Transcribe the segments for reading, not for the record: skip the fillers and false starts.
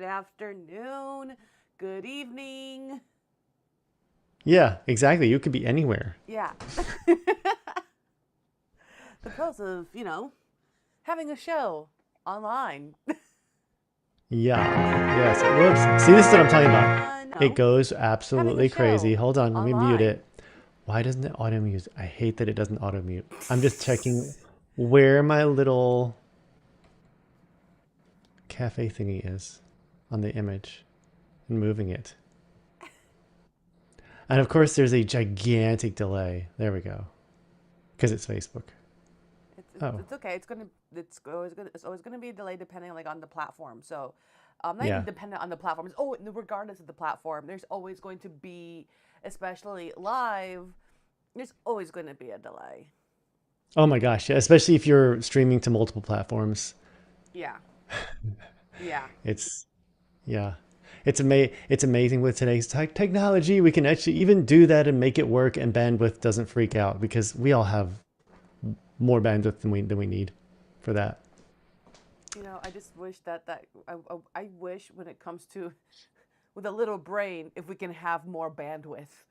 afternoon, good evening. Yeah, exactly. You could be anywhere. Yeah. The pros of, having a show online. Yeah. Yes. Whoops. See, this is what I'm talking about. It No, goes having a absolutely crazy. show Hold on, let me mute online. it. Why doesn't it auto mute? I hate that it doesn't auto mute. I'm just checking where my little cafe thingy is on the image and moving it. And of course, there's a gigantic delay. There we go. Because it's Facebook. Oh, It's okay. It's always gonna be a delay depending like on the platform. So, not even yeah. dependent on the platform. Oh, regardless of the platform, there's always going to be, especially live. There's always going to be a delay. Oh my gosh. Yeah. Especially if you're streaming to multiple platforms. Yeah. Yeah. It's, yeah. It's amazing with today's technology. We can actually even do that and make it work, and bandwidth doesn't freak out because we all have more bandwidth than we need for that. I just wish I wish when it comes to with a little brain, if we can have more bandwidth.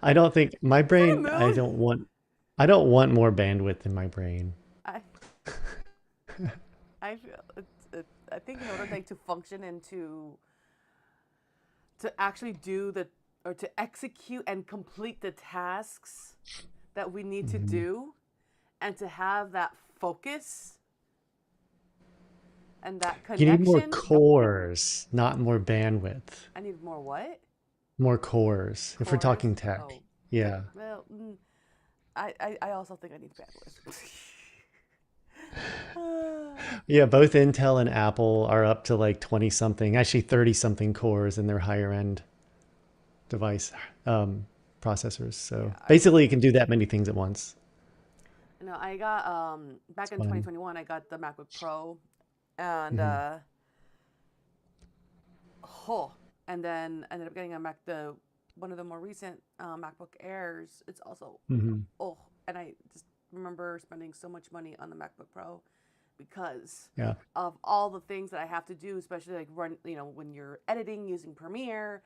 I don't think my Is that a brain, mood? I don't want more bandwidth in my brain. I I feel I think in order like to function and to actually do the or to execute and complete the tasks that we need to Mhm. do and to have that focus and that You need more connection. cores, not more bandwidth. I need more what? More cores. If we're Cores? talking tech. Oh, Yeah. well, I also think I need bandwidth. Yeah, both Intel and Apple are up to like 20 something, actually 30 something cores in their higher end device um, processors. Yeah, So basically, you can do that many things at once. I got It's back in fun. 2021 I got the MacBook Pro and Hmm. oh, and then ended up getting a Mac the one of the more recent MacBook Airs. It's also Hmm. oh, and I just remember spending so much money on the MacBook Pro because Yeah. of all the things that I have to do, especially like run, when you're editing using Premiere,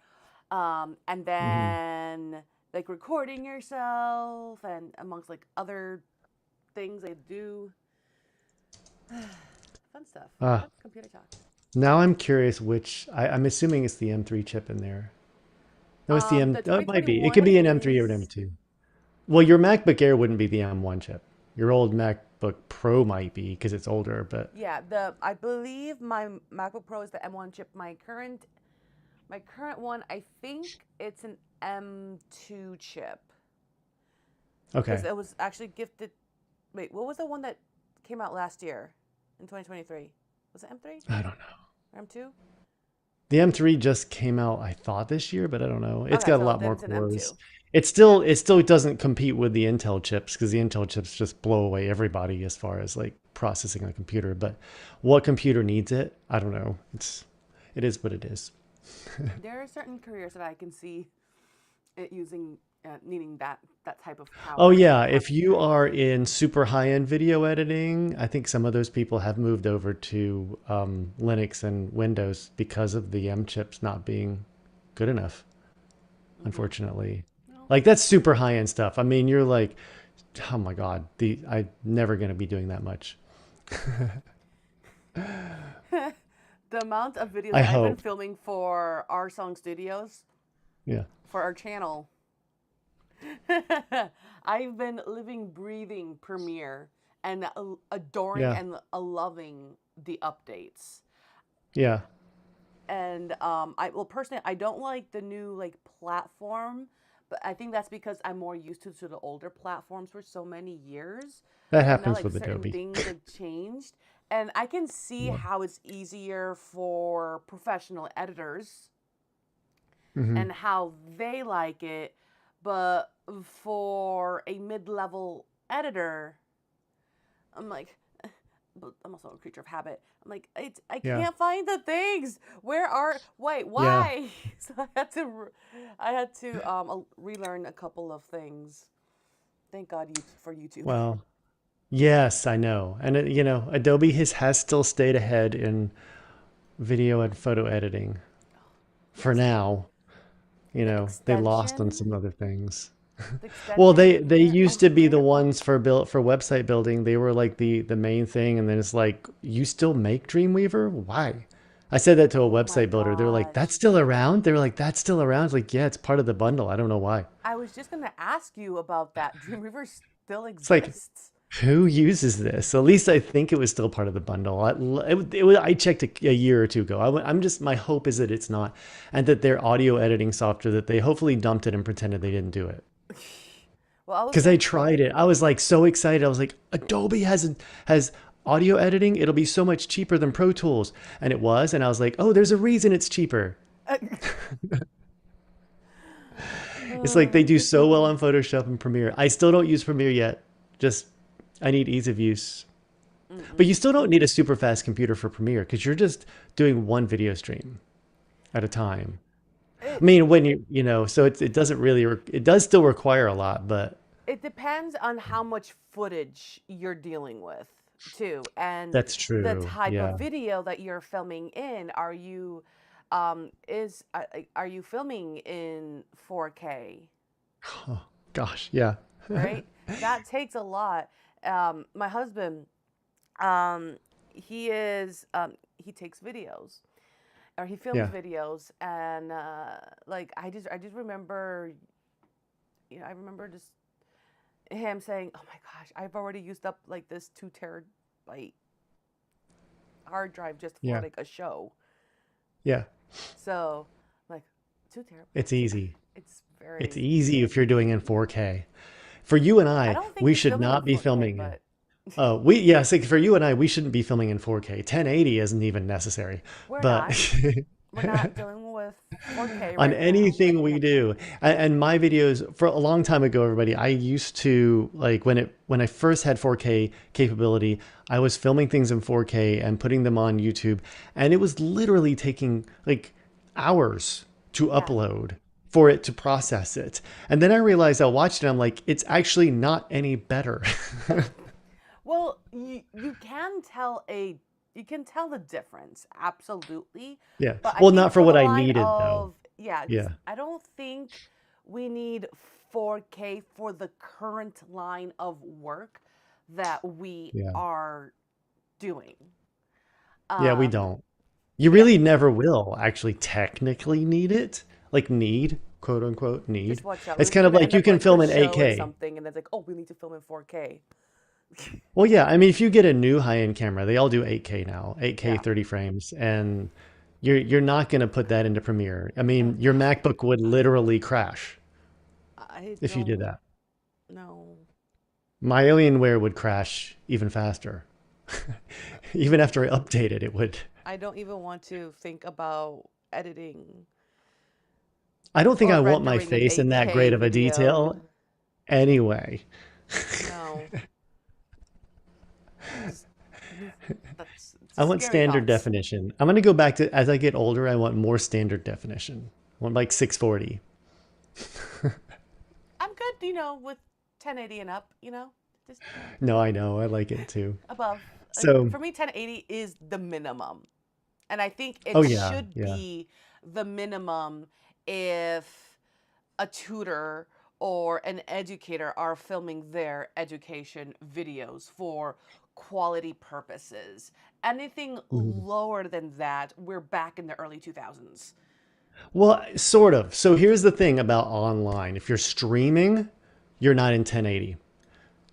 and Hmm. then like recording yourself and amongst like other things I do. Fun stuff. Uh, Computer talk. Now I'm curious I'm assuming it's the M3 chip in there. No, it's the The oh, it might be. It could 2021 be an M3 or an is M2. Well, your MacBook Air wouldn't be the M1 chip. Your old MacBook Pro might be because it's older, but yeah. The I believe my MacBook Pro is the M1 chip. My current one, I think it's an M2 chip because okay. it was actually gifted. Wait, what was the one that came out last year in 2023? Was it M3 I don't know. or M2? The M3 just came out, I thought this year, but I don't know. It's Okay, got a so lot then more it's an cores. M2. Still it still doesn't compete with the Intel chips because the Intel chips just blow away everybody as far as like processing a computer. But what computer needs it? I don't know. It is what it is. There are certain careers that I can see it using needing that type of Oh power. yeah, if you are in super high-end video editing, I think some of those people have moved over to Linux and Windows because of the M chips not being good enough, Mm-hmm. unfortunately. No. Like that's super high-end stuff. I mean, you're like, oh my God, I'm never gonna be doing that much. The amount of videos I that I've been hope. filming for our song studios Yeah. for our channel, I've been living, breathing Premiere and adoring Yeah. and loving the updates. Yeah. And personally, I don't like the new like platform, but I think that's because I'm more used to the older platforms for so many years. That But now happens like with certain Adobe. things have changed, and I can see Yeah. how it's easier for professional editors Hmm. and how they like it, but for a mid-level editor, I'm like, but I'm also a creature of habit. I'm like, I Yeah. can't find the things. Wait, Yeah. why? So I had to relearn a couple of things. Thank God for YouTube. Well, Yes, I know. And Adobe has still stayed ahead in video and photo editing for Yes, now. the They lost on extension, some other things. the Well, extension they here. used Oh, to be the ones for website building. They were like the main thing, and then it's like, you still make Dreamweaver? Why? I said that to a oh my website builder. They were like, "That's gosh. still around." They were like, "That's still around." It's like, yeah, it's part of the bundle. I don't know why. I was just gonna ask you about that. Dreamweaver still It's like, exists. who uses this? At least I think it was still part of the bundle. I checked a year or two ago. I'm just, my hope is that it's not, and that their audio editing software, that they hopefully dumped it and pretended they didn't do it. Well, I was Because I gonna. tried it. I was like so excited. I was like, Adobe has audio editing. It'll be so much cheaper than Pro Tools, and it was. And I was like, oh, there's a reason it's cheaper. It's like they Oh, do so well on Photoshop and Premiere. I still don't use Premiere yet. Just I need ease of use. But you mm-mm. still don't need a super fast computer for Premiere because you're just doing one video stream at a time. I It mean, when so it doesn't really it does still require a lot, but it depends on how much footage you're dealing with too, and that's the true. type of Yeah. video that you're filming in. Are you filming in 4K? Oh, gosh, yeah. Right? That takes a lot. My husband, um, he takes videos or he films Yeah. videos, and like I just remember, I remember just him saying, "Oh my gosh, I've already used up like this 2 terabyte hard drive just for Yeah. like a show." Yeah. So, like, 2 terabytes. It's easy. It's It's very. easy if you're doing in 4K. For you and I I, don't think we he's should filming in not be 4K, filming in. but So for you and I, we shouldn't be filming in 4K. 1080 isn't even necessary. we're But not. We're not dealing with 4K on right now. anything we do, and my videos for a long time ago, everybody, I used to like when I first had 4K capability, I was filming things in 4K and putting them on YouTube, and it was literally taking like hours to Yeah. upload for it to process it. And then I realized I watched it, I'm like, it's actually not any better. Well, you can tell the difference, absolutely. Yeah. But I Well, think not for for the what I line needed though. of, yeah, because Yeah. I don't think we need 4K for the current line of work that we Yeah. are doing. Yeah, we Um, don't. You yeah, really never will actually technically need it. Like need, quote unquote, just need. watch out. We're It's just kind of gonna like end you up can like with a film in show and 8K. something, and then it's like, oh, we need to film in 4K. Well, yeah, I mean, if you get a new high-end camera, they all do 8K now, 8K Yeah, 30 frames, and you're not going to put that into Premiere. I mean, your no, MacBook would literally crash I if you did don't that. know. My Alienware would crash even faster. Even after I updated, it would. I don't even want to think about editing I don't think or I want my rendering an face in that 8K great of a video. detail anyway. No, just that's I want scary standard thoughts. definition. I'm going to go back to, as I get older, I want more standard definition. I want like 640. I'm good, with 1080 and up, just No, I know. I like it too. above. So, For me, 1080 is the minimum. And I think oh it yeah, should yeah. be the minimum if a tutor or an educator are filming their education videos for quality purposes. Anything Mhm. lower than that, we're back in the early 2000s. Well, sort of. So here's the thing about online. If you're streaming, you're not in 1080.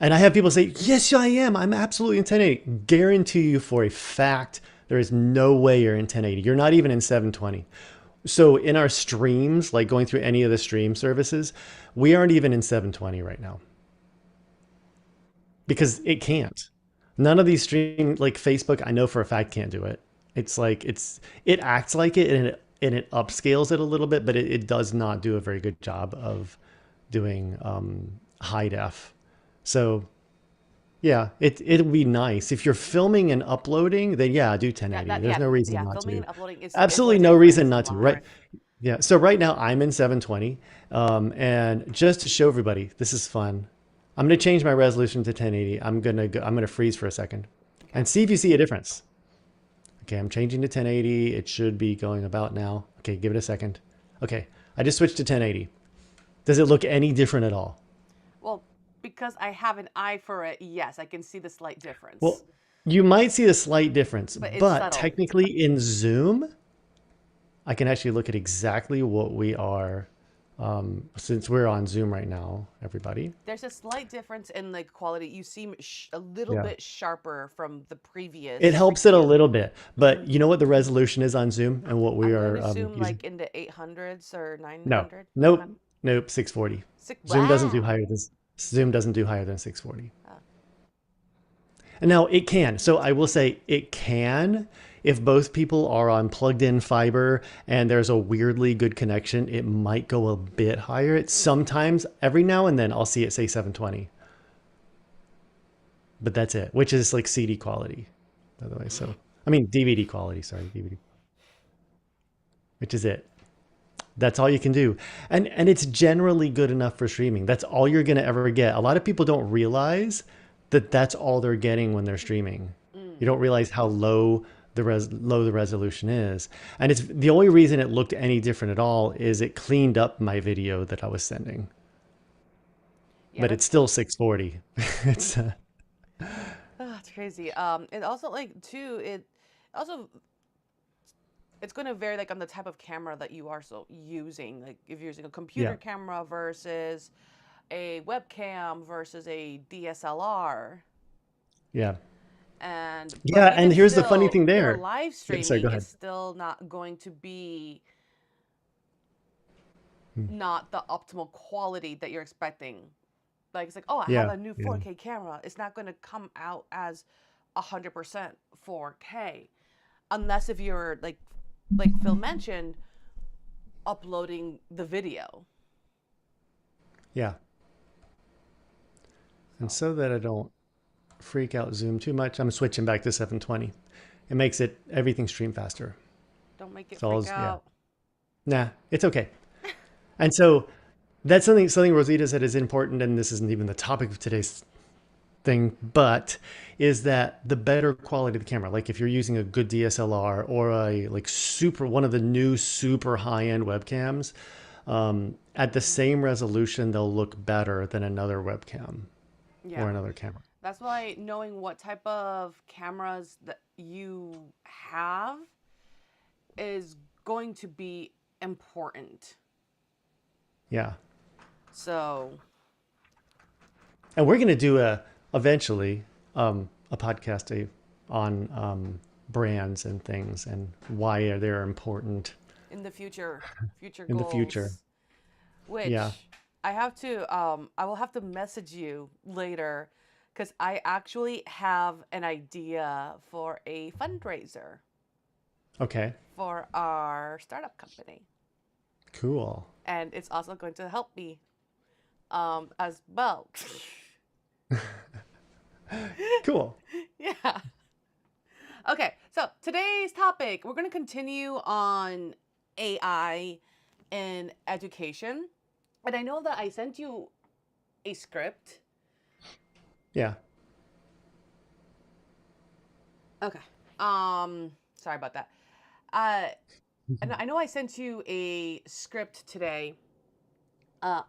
And I have people say, yes, I am. I'm absolutely in 1080. Guarantee you for a fact, there is no way you're in 1080. You're not even in 720. So in our streams, like going through any of the stream services, we aren't even in 720 right now because it can't. None of these stream like Facebook, I know for a fact can't do it. It's like it acts like it and it upscales it a little bit, but it does not do a very good job of doing high def. So yeah, it'll be nice if you're filming and uploading. Then yeah, do Yeah, 1080. that There's yeah, no reason yeah, not filming to. and uploading is Absolutely no different. reason It's a not to. lot Right? more. Yeah. So right now I'm in 720, and just to show everybody, this is fun. I'm going to change my resolution to 1080. I'm going to freeze for a second Okay. and see if you see a difference. Okay, I'm changing to 1080. It should be going about now. Okay, give it a second. Okay, I just switched to 1080. Does it look any different at all? Well, because I have an eye for it, yes, I can see the slight Well, difference, you might see a slight difference, but it's but subtle. technically in Zoom, I can actually look at exactly what we are, since we're on Zoom right now, everybody. There's a slight difference in like quality. You seem a little Yeah. bit sharper from the It previous helps it a view. little bit, but you know what the resolution is on Zoom and what we I'm gonna are assume using? like in the 800s or No, 900, nope, nope, 640. Six. Zoom doesn't do Wow. higher than Zoom doesn't do higher than 640. Uh, And now it can. So I will say it can. If both people are on plugged in fiber and there's a weirdly good connection, it might go a bit higher. It's sometimes, every now and then, I'll see it say 720. But that's it, which is like CD quality, by the way. So, I mean, DVD quality, sorry, DVD, which is it. That's all you can do. And it's generally good enough for streaming. That's all you're going to ever get. A lot of people don't realize that that's all they're getting when they're streaming. mm. You don't realize how low the resolution is. And it's the only reason it looked any different at all is it cleaned up my video that I was sending. Yeah, But it's that's still 640. It's it's crazy. And also like too, it also it's going to vary like on the type of camera that you are so using. Like if you're using a computer yeah. camera versus a webcam versus a DSLR. Yeah. And but Yeah, and even here's the funny still, thing your there. live Yeah, sorry, go streaming is ahead. still not going to be Hmm. not the optimal quality that you're expecting. Like it's like, oh, I have Yeah, a new yeah. 4K camera. It's not going to come out as 100% 4K unless if you're like Phil mentioned, uploading the video. Yeah. And So so that I don't freak out Zoom too much, I'm switching back to 720. It makes it everything stream faster. don't make it So freak yeah. out. Nah, it's okay. And so that's something Rosita said is important, and this isn't even the topic of today's thing, but is that the better quality of the camera, like if you're using a good DSLR or a like super one of the new super high-end webcams, at the same resolution, they'll look better than another webcam or Yeah. another camera. That's why knowing what type of cameras that you have is going to be important. Yeah. So, And we're going to do eventually a podcast on brands and things and why they're important in the future in the future. goals, which Yeah. I will have to message you later because I actually have an idea for a fundraiser Okay. for our startup company. Cool. And it's also going to help me as well. Cool. Yeah. Okay, so today's topic, we're going to continue on AI in education. And I know that I sent you a script. Yeah. Okay. Sorry about that. And I know I sent you a script today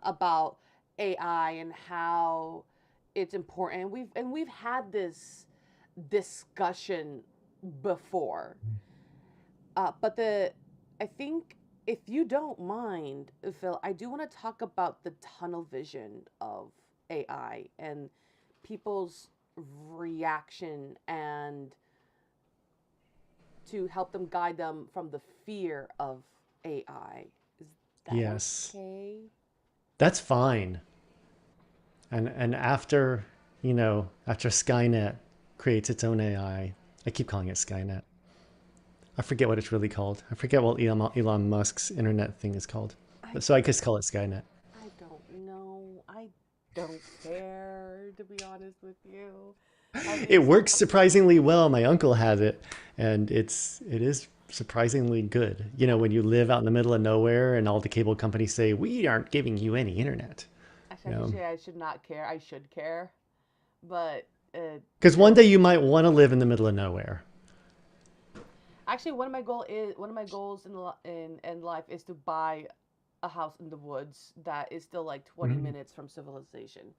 about AI and how it's important. We've had this discussion before. But I think if you don't mind, Phil, I do want to talk about the tunnel vision of AI and people's reaction and to help them guide them from the fear of AI. Is that Yes. okay? That's fine. And after, after Skynet creates its own AI, I keep calling it Skynet. I forget what it's really called. I forget what Elon Musk's internet thing is called. I So I just call it Skynet. I don't know. I don't care, to be honest with you. I think It works surprisingly well. My uncle has it, and it is surprisingly good. When you live out in the middle of nowhere and all the cable companies say, "We aren't giving you any internet." Actually, I should not care. I should care, but Because one it, day you might want to live in the middle of nowhere. actually one of my goals in life is to buy a house in the woods that is still like 20 Mhm. minutes from civilization.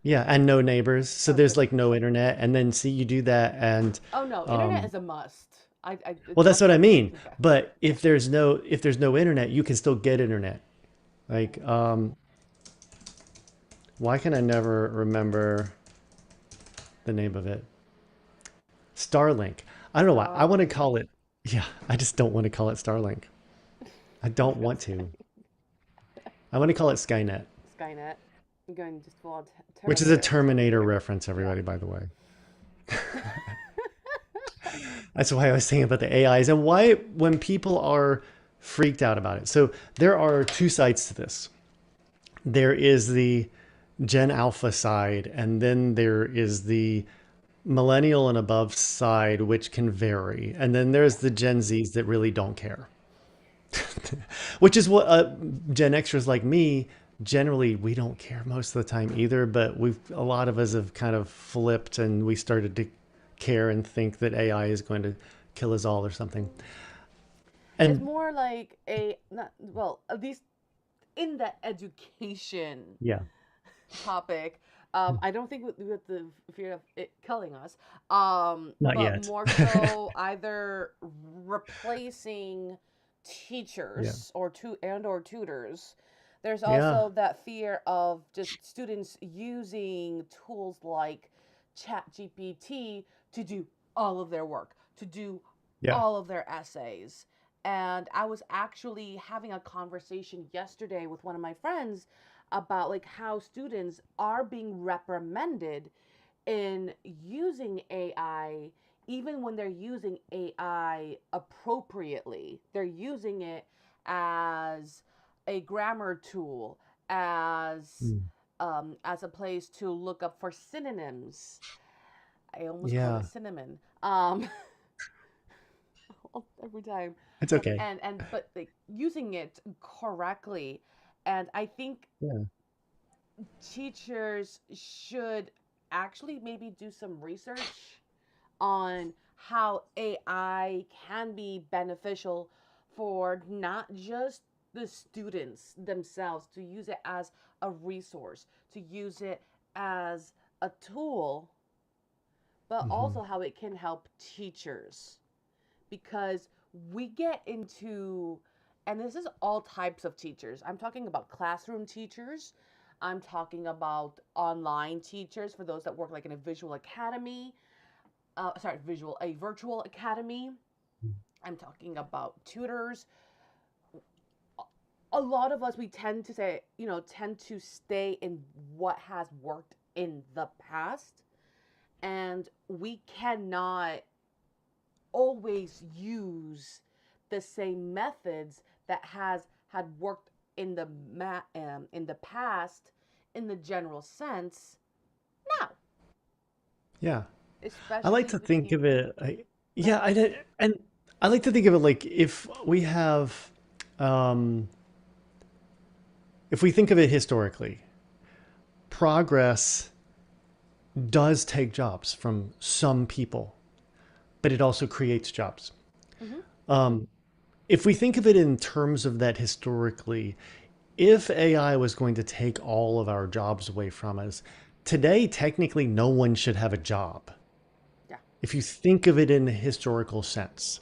Yeah, and no neighbors. So No there's like neighbors. no internet. And then see, you do that, and Oh no, internet um, is a must. It's well, a that's must what I for me. mean. But if there's no internet, you can still get internet. Like, why can I never remember the name of it? Starlink. I don't know why. I want to Starlink. call it. Yeah, I just don't want to call it Starlink. I don't want to. I want to call it Skynet, Skynet. I'm going just full on which is a Terminator. Terminator reference, Yeah. everybody, by the way. That's why I was saying about the AIs and why when people are freaked out about it. So there are two sides to this. There is the Gen Alpha side, and then there is the millennial and above side, which can vary. And then there's Yeah. the Gen Zs that really don't care, which is what Gen Xers like me, generally, we don't care most of the time either. But a lot of us have kind of flipped and we started to care and think that AI is going to kill us all or something. It's And more like a not well, at least in the education yeah, topic. I don't think with the fear of it killing us, not but yet. more so either replacing Yeah. teachers or tutors. There's Yeah. also that fear of just students using tools like ChatGPT to do all of their work, to do Yeah. all of their essays. And I was actually having a conversation yesterday with one of my friends about like how students are being reprimanded in using AI even when they're using AI appropriately. They're using it as a grammar tool, Mm. as a place to look up for synonyms. I almost called it Yeah. cinnamon. Every time. It's okay. And but like using it correctly. And I think Yeah. teachers should actually maybe do some research on how AI can be beneficial for not just the students themselves, to use it as a resource, to use it as a tool, but Hmm. also how it can help teachers. Because we get into, and this is all types of teachers. I'm talking about classroom teachers. I'm talking about online teachers for those that work like in a visual academy. A virtual academy. I'm talking about tutors. A lot of us, we tend to say, tend to stay in what has worked in the past. And we cannot always use the same methods that has had worked in the past in the general sense now, Yeah. I like especially to with think of people. it. Go Yeah, ahead. and I like to think of it like um, if we think of it historically, progress does take jobs from some people, but it also creates jobs. Hmm. If we think of it in terms of that historically, if AI was going to take all of our jobs away from us, today, technically, no one should have a job. Yeah. If you think of it in a historical sense,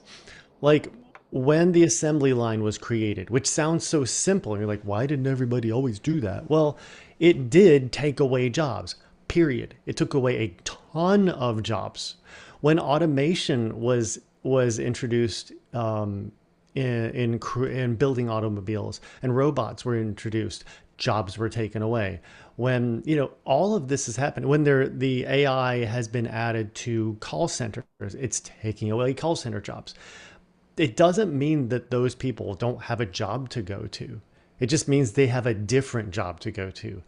like when the assembly line was created, which sounds so simple, and you're like, why didn't everybody always do that? Well, it did take away jobs, period. It took away a ton of jobs. When automation was introduced in building automobiles and robots were introduced, jobs were taken away. When all of this has happened, when the AI has been added to call centers, it's taking away call center jobs. It doesn't mean that those people don't have a job to go to. It just means they have a different job to go to.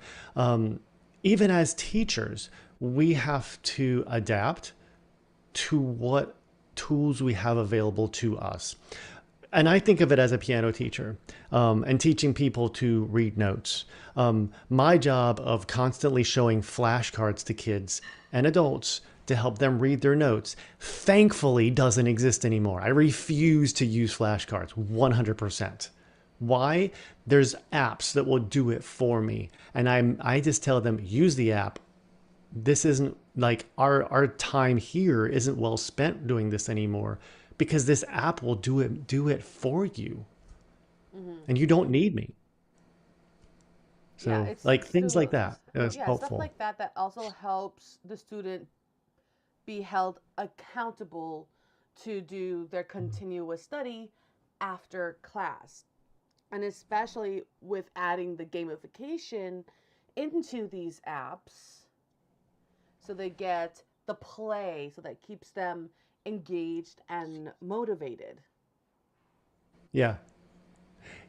Even as teachers, we have to adapt to what tools we have available to us. and I think of it as a piano teacher, and teaching people to read notes. My job of constantly showing flashcards to kids and adults to help them read their notes, thankfully doesn't exist anymore. I refuse to use flashcards 100%. Why? There's apps that will do it for me. And I just tell them, use the app. This isn't like our time here isn't well spent doing this anymore because this app will do it for you Hmm. and you don't need me. Yeah, So like things like so that is yeah, stuff helpful. like that that also helps the student be held accountable to do their continuous study after class. And especially with adding the gamification into these apps, so they get the play, so that keeps them engaged and motivated. Yeah.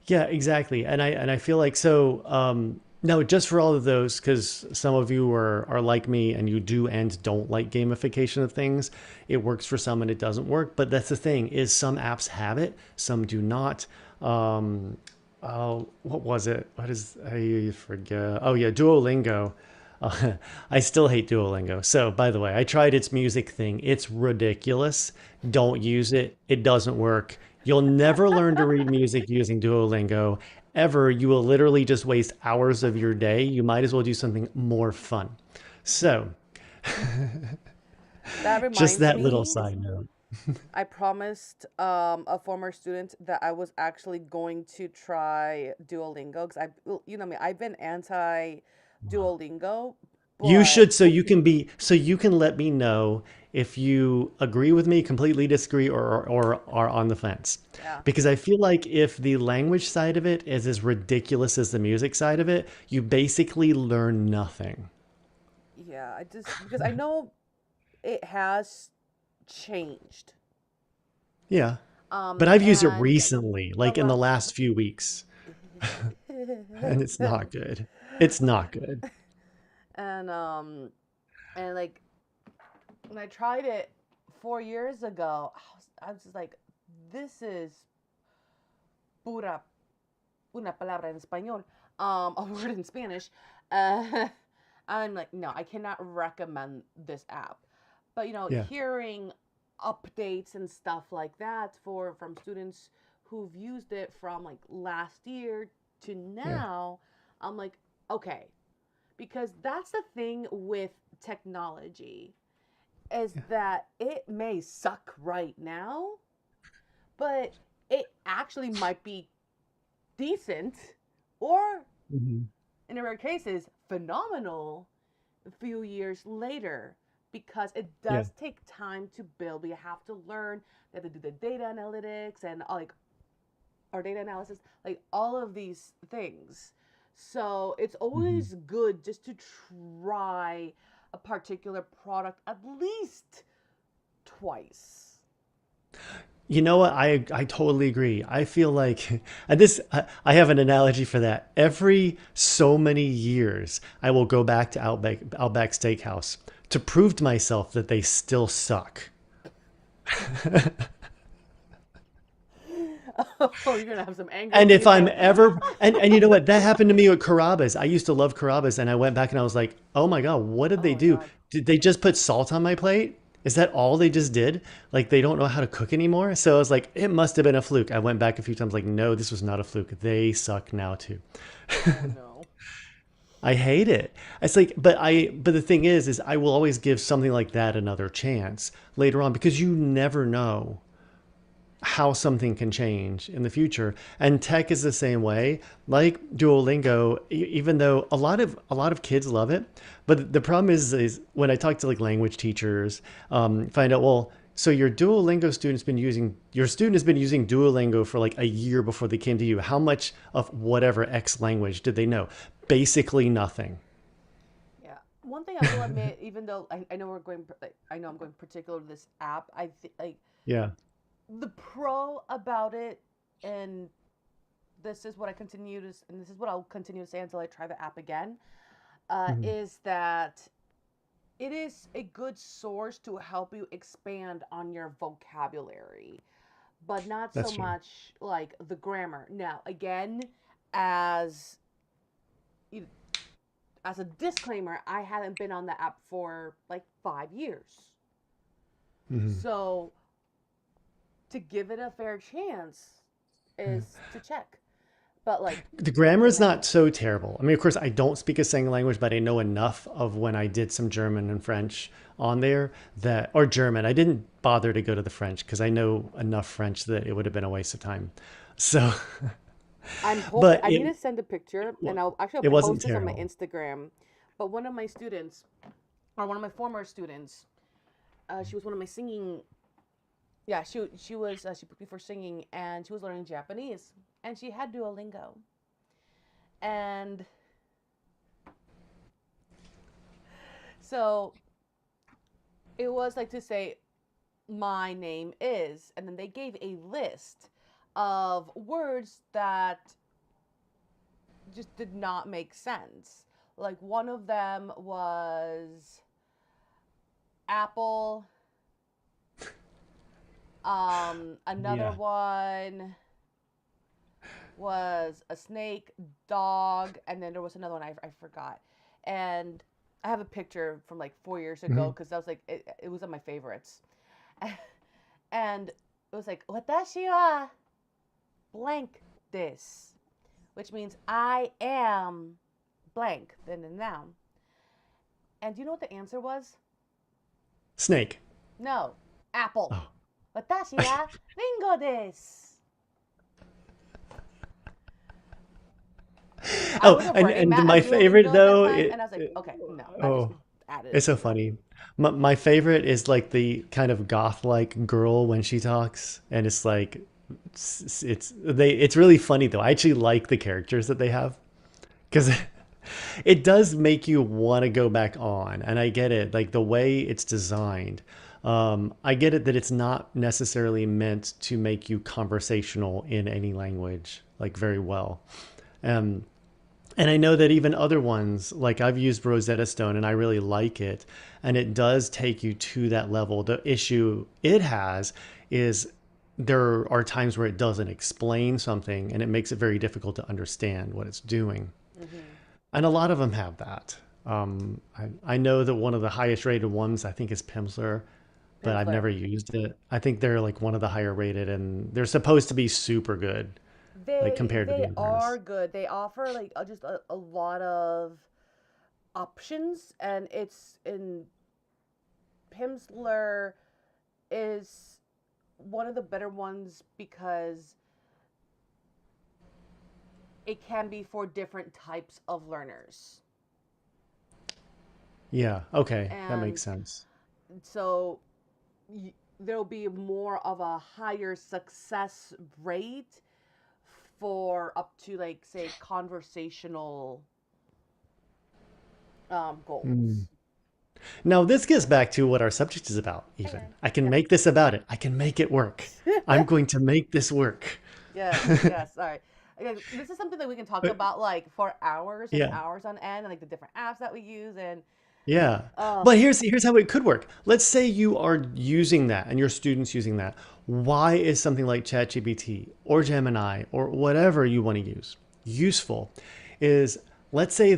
Yeah, exactly. And I feel like so no, just for all of those, because some of you are like me and you do and don't like gamification of things. It works for some and it doesn't work. But that's the thing is some apps have it, some do not. Um, oh, what was it? What is I forget? Oh yeah, Duolingo. I still hate Duolingo. So, by the way, I tried its music thing. It's ridiculous. Don't use it. It doesn't work. You'll never learn to read music using Duolingo ever. You will literally just waste hours of your day. You might as well do something more fun. So, That just reminds that little me, side note. I promised a former student that I was actually going to try Duolingo because you know me, I've been anti Duolingo, You but should, so you can let me know if you agree with me, completely disagree, or are on the fence. yeah, Because I feel like if the language side of it is as ridiculous as the music side of it, you basically learn nothing. yeah, I just because I know it has changed. Yeah. But I've used it And recently, the like in the last last few weeks, and it's not good. It's not good. and like when I tried it 4 years ago, I was just like, this is pura una palabra en español, a word in Spanish. Uh, I'm like, no, I cannot recommend this app. But Yeah. hearing updates and stuff like that from students who've used it from like last year to Yeah. now, I'm like, okay, because that's the thing with technology is Yeah. that it may suck right now, but it actually might be decent or Mhm. in rare cases phenomenal a few years later because it Yeah. does take time to build. We have to learn, we have to do the data analytics and like our data analysis, like all of these things. So it's Mhm. always good just to try a particular product at least twice. You know what? I totally agree. I feel like, and this I have an analogy for that. Every so many years, I will go back to Outback Steakhouse to prove to myself that they still suck. Oh, you're gonna have some angry And if I'm people. ever and you know what? That happened to me with Carrabba's. I used to love Carrabba's, and I went back and I was like, oh my god, what did Oh they my do? god. Did they just put salt on my plate? Is that all they just did? Like they don't know how to cook anymore? So I was like, it must have been a fluke. I went back a few times, like, no, this was not a fluke. They suck now too. Oh no. I hate it. It's like, but the thing is I will always give something like that another chance later on because you never know how something can change in the future. And tech is the same way. Like Duolingo, even though a lot of kids love it, but the problem is when I talk to like language teachers, find out, well, so your student has been using Duolingo for like a year before they came to you. How much of whatever X language did they know? Basically nothing. Yeah. One thing I will admit, even though I know we're going, like, I know I'm going particular to this app, I think like Yeah. the pro about it, and this is what I'll continue to say until I try the app again, Mhm. is that it is a good source to help you expand on your vocabulary but not so That's true. much like the grammar. Now, again, as as a disclaimer, I haven't been on the app for like 5 years. Mhm. So to give it a fair chance Yeah. is to check. But like The grammar looking is at not so terrible. I mean, of course, I don't speak a second language, but I know enough of when I did some German and French on there that, or German. I didn't bother to go to the French because I know enough French that it would have been a waste of time. So, I'm hoping but I need to send a picture and I'll it wasn't post this on my terrible. Instagram. But one of my students, or one of my former students, she was one of my singing. Yeah, she was she put me for singing, and she was learning Japanese, and she had Duolingo, and so it was like to say my name is, and then they gave a list of words that just did not make sense. Like one of them was apple, another Yeah. one was a snake, dog, and then there was another one I forgot. And I have a picture from like 4 years ago Mhm. because I was like, it was on my favorites. And it was like, Watashi wa blank this, which means I am blank, then the noun. And do you know what the answer was? Snake. No, apple. Oh. Watashi wa ringo desu. I Oh, was already and mad my at favorite Duolingo at that though, time, and I was like, okay, no, I just oh, added it's it so to it. funny. My favorite is like the kind of goth-like girl when she talks, and it's like it's really funny though. I actually like the characters that they have because it does make you want to go back on, and I get it, like the way it's designed. I get it that it's not necessarily meant to make you conversational in any language like very well. Um, and I know that even other ones, like I've used Rosetta Stone and I really like it. And it does take you to that level. The issue it has is there are times where it doesn't explain something and it makes it very difficult to understand what it's doing. Mm-hmm. And a lot of them have that. I know that one of the highest rated ones, I think, is Pimsleur, but I've Pimsleur. never used it. I think they're like one of the higher rated and they're supposed to be super good, like compared to They the are others. good. They offer like just a lot of options, and it's in Pimsleur is one of the better ones because it can be for different types of learners. Yeah, okay, that And makes sense. so there'll be more of a higher success rate for up to like say conversational Mm. goals. Now, this gets back to what our subject is about, even. Okay. I can Yes. make this about it. I can make it work. I'm going to make this work. Yes, yes. All right. Again, this is something that we can talk But about like for hours and yeah, hours on end, and like the different apps that we use, and yeah. uh, But here's how it could work. Let's say you are using that and your students using that. Why is something like ChatGPT or Gemini or whatever you want to use useful? Is let's say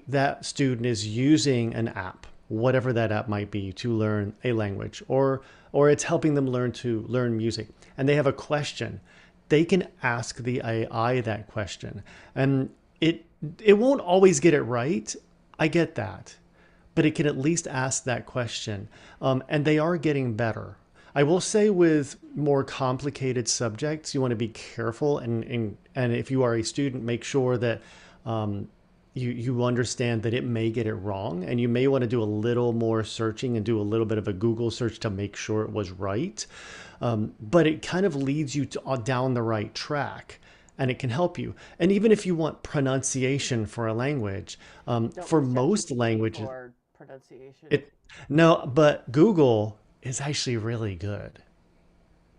that student is using an app, whatever that app might be, to learn a language, or it's helping them learn music, and they have a question. They can ask the AI that question, and it won't always get it right. I get that, but it can at least ask that question. And they are getting better. I will say with more complicated subjects, you want to be careful. And if you are a student, make sure that you understand that it may get it wrong. And you may want to do a little more searching and do a little bit of a Google search to make sure it was right. But it kind of leads you down the right track and it can help you. And even if you want pronunciation for a language, don't for use most ChatGPT languages, for pronunciation it no, but Google is actually really good,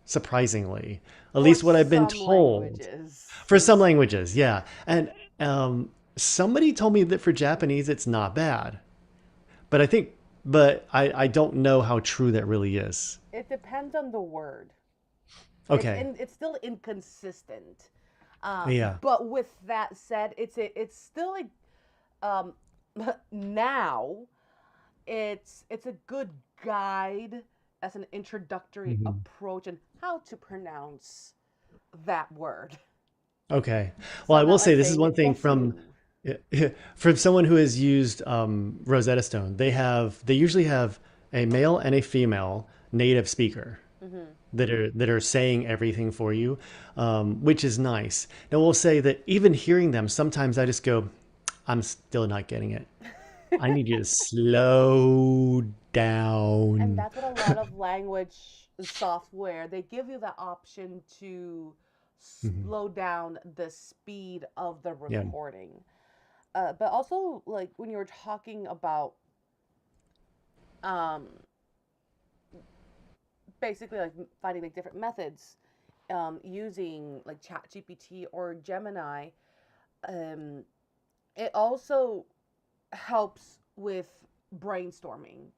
surprisingly. At for least what I've been some told. languages. For some languages, yeah. And somebody told me that for Japanese it's not bad. But I don't know how true that really is. It depends on the word. Okay. It's still inconsistent. Yeah. But with that said, it's still like um, now it's a good guide as an introductory Mhm. approach and how to pronounce that word. Okay. Well, So I I'm will not say like this is saying one it thing gets from you. from someone who has used Rosetta Stone. They usually have a male and a female native speaker Hmm. that are saying everything for you, which is nice. Now, we'll say that even hearing them, sometimes I just go, I'm still not getting it. I need you to slow And down. that's what a lot of language software, they give you the option to Mhm. slow down the speed of the Yeah. recording. But also, like when you were talking about um, basically like finding like different methods using like ChatGPT or Gemini, um, it also helps with brainstorming.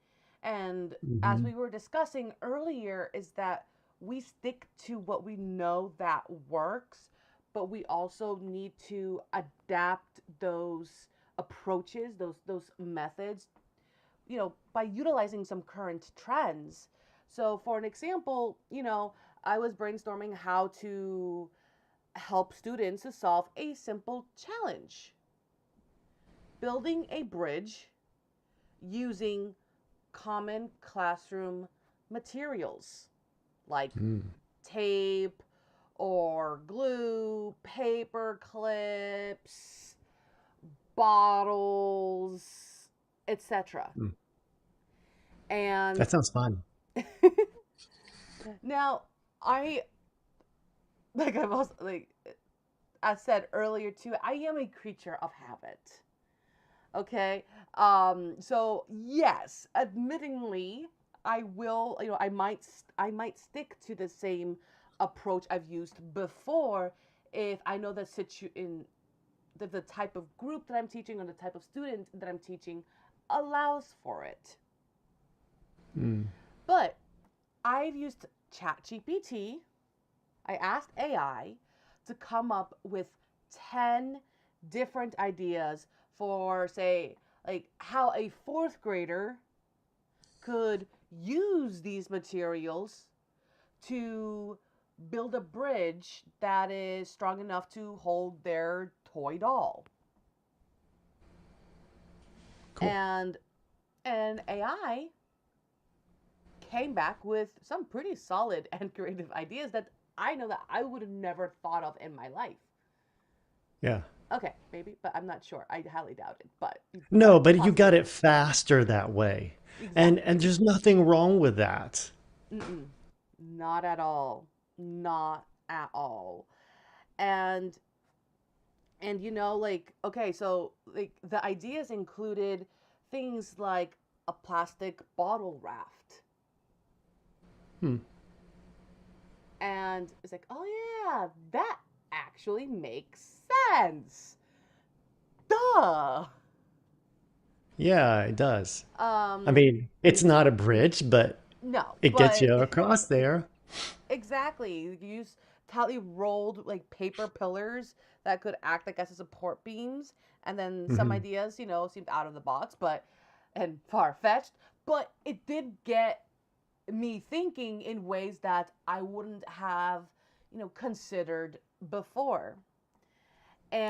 And as Hmm. we were discussing earlier, is that we stick to what we know that works, but we also need to adapt those approaches, those methods, by utilizing some current trends. So for an example, I was brainstorming how to help students to solve a simple challenge, building a bridge using common classroom materials like Mm. tape or glue, paper clips, bottles, etc. Mm. And That sounds fun. now I like I've also like I said earlier too, I am a creature of habit. Okay. So yes, admittingly, I will, I might stick to the same approach I've used before if I know the type of group that I'm teaching or the type of student that I'm teaching allows for it. Mm. But I've used ChatGPT. I asked AI to come up with 10 different ideas for, say, like how a fourth grader could use these materials to build a bridge that is strong enough to hold their toy doll. Cool. And AI came back with some pretty solid and creative ideas that I know that I would have never thought of in my life. Yeah. Okay, maybe, but I'm not sure. I highly doubt it, but No, but you got possibly. it faster that way. And Exactly. there's nothing wrong with that. Mm-mm. Not at all. Not at all. And like, okay, so like the ideas included things like a plastic bottle raft. Hmm. And it's like, oh yeah, that actually makes sense. Duh. Yeah, it does. I Um, mean, it's not a bridge, but no, it gets but you across there. exactly. You use tightly rolled like paper pillars that could act like as support beams, and then some Hmm. ideas, seemed out of the box, but and far fetched. But it did get me thinking in ways that I wouldn't have, considered before.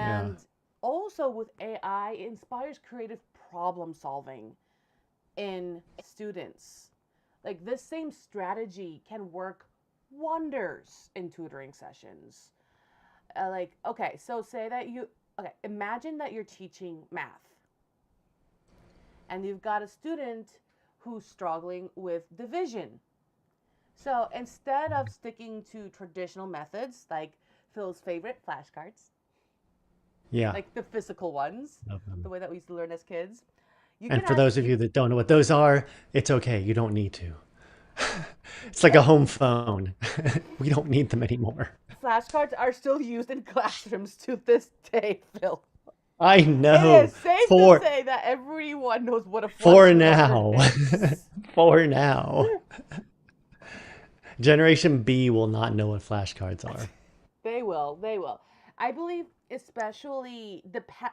Yeah. And also with AI, it inspires creative problem solving in students. Like this same strategy can work wonders in tutoring sessions. Okay, so imagine that you're teaching math and you've got a student who's struggling with division. So instead of sticking to traditional methods like Phil's favorite flashcards, Yeah. like the physical ones, Love the them. way that we used to learn as kids, you can And for ask those of you you that don't know what those are, it's okay. You don't need to. It's like a home phone. We don't need them anymore. flashcards are still used in classrooms to this day, Phil. I It know. is safe to For say that everyone knows what a for flashcard now. is. For now. Generation B will not know what flashcards are. They will. They will. I believe, especially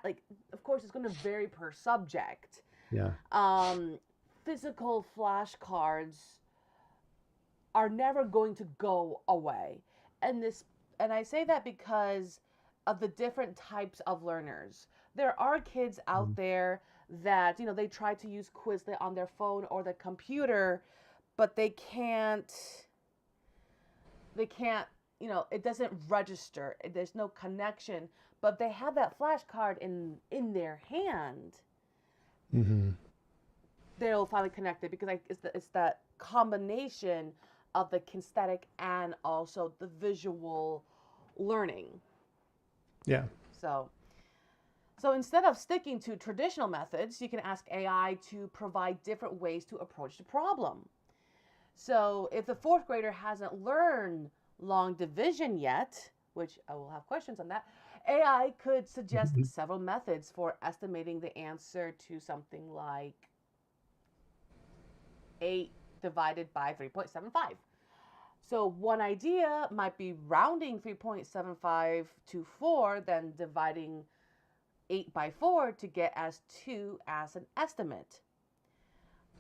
like, of course, it's going to vary per subject. Yeah. Um, Physical flashcards are never going to go away, and and I say that because of the different types of learners. There are kids out Mm. there that they try to use Quizlet on their phone or the computer, but they can't it doesn't register, there's no connection, but they have that flashcard in their hand. Mm-hmm. They'll finally connect it because it's that combination of the kinesthetic and also the visual learning. Yeah. So so instead of sticking to traditional methods, you can ask AI to provide different ways to approach the problem. So if the fourth grader hasn't learned long division yet, which I will have questions on that, AI could suggest Mhm. several methods for estimating the answer to something like 8 divided by 3.75. So one idea might be rounding 3.75 to 4, then dividing 8 by 4 to get as 2 as an estimate.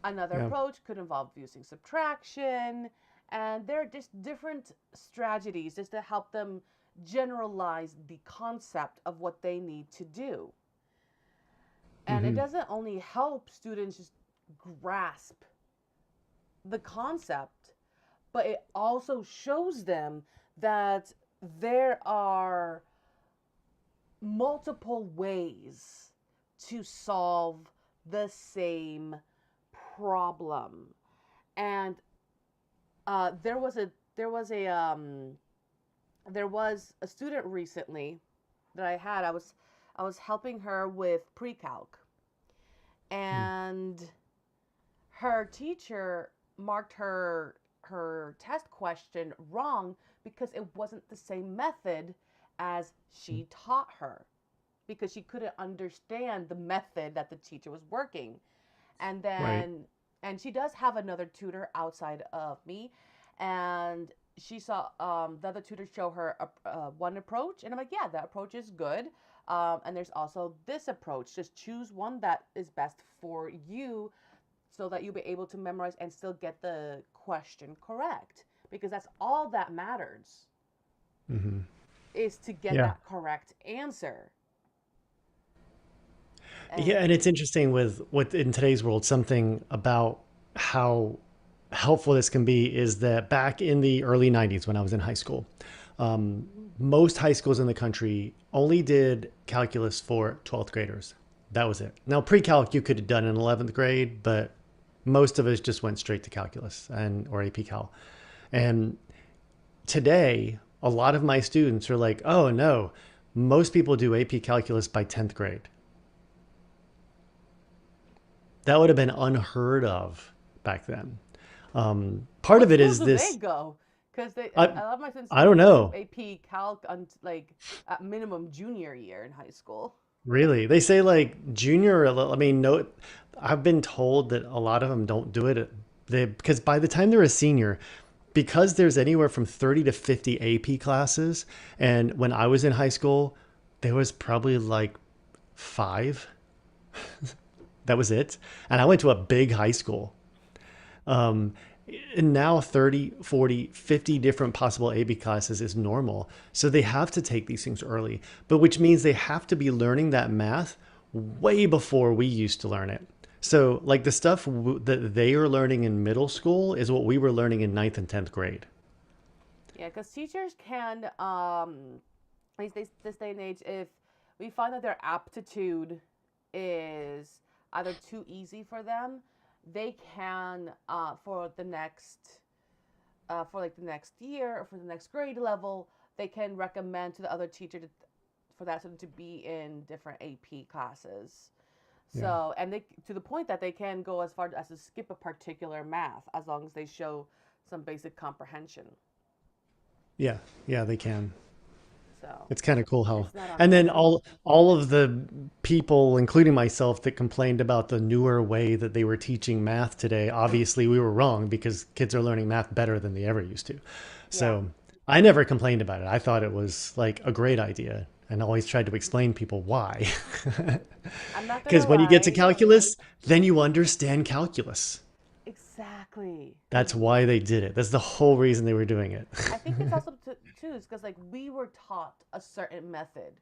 Another Yeah. approach could involve using subtraction, and there are just different strategies just to help them generalize the concept of what they need to do. And it Mm-hmm. doesn't only help students just grasp the concept, but it also shows them that there are multiple ways to solve the same problem. And there was a there was a there was a student recently that I was helping her with pre-calc, and her teacher marked her test question wrong because it wasn't the same method as she taught her, because she couldn't understand the method that the teacher was working. And Right. then and she does have another tutor outside of me, and she saw the other tutor show her one approach, and I'm like, yeah, that approach is good. And there's also this approach, just choose one that is best for you so that you'll be able to memorize and still get the question correct, because that's all that matters, Mm-hmm. is to get Yeah. that correct answer. Yeah, And and it's interesting with in today's world, something about how helpful this can be is that back in the early 90s when I was in high school, most high schools in the country only did calculus for 12th graders. That was it. Now, pre-calc you could have done in 11th grade, but most of us just went straight to calculus and or AP Cal. And today, a lot of my students are like, "Oh no, most people do AP calculus by 10th grade." That would have been unheard of back then. Part what of it schools is do they this. go? Because I a lot of my students I don't do know. AP Calc on like at minimum junior year in high school. Really, they say like junior. I mean, no, I've been told that a lot of them don't do it. They because by the time they're a senior, because there's anywhere from 30 to 50 AP classes, and when I was in high school, there was probably like five. That was it, and I went to a big high school. Um, and now 30, 40, 50 different possible AB classes is normal. So they have to take these things early, but which means they have to be learning that math way before we used to learn it. So like the stuff that they are learning in middle school is what we were learning in ninth and 10th grade. Yeah, because teachers can, at least this day and age, if we find that their aptitude is either too easy for them, they can, for like the next year or for the next grade level, they can recommend to the other teacher for that student to be in different AP classes. Yeah. So, and they, to the point that they can go as far as to skip a particular math as long as they show some basic comprehension. Yeah. Yeah, they can. So It's kind of cool how, it's not on and then them. all of the people, including myself, that complained about the newer way that they were teaching math today. Obviously, we were wrong because kids are learning math better than they ever used to. Yeah. So I never complained about it. I thought it was like a great idea, and always tried to explain people why. I'm not gonna Because when you get to lie. calculus, then you understand calculus. Exactly. That's why they did it. That's the whole reason they were doing it. I think it's also too is because like we were taught a certain method,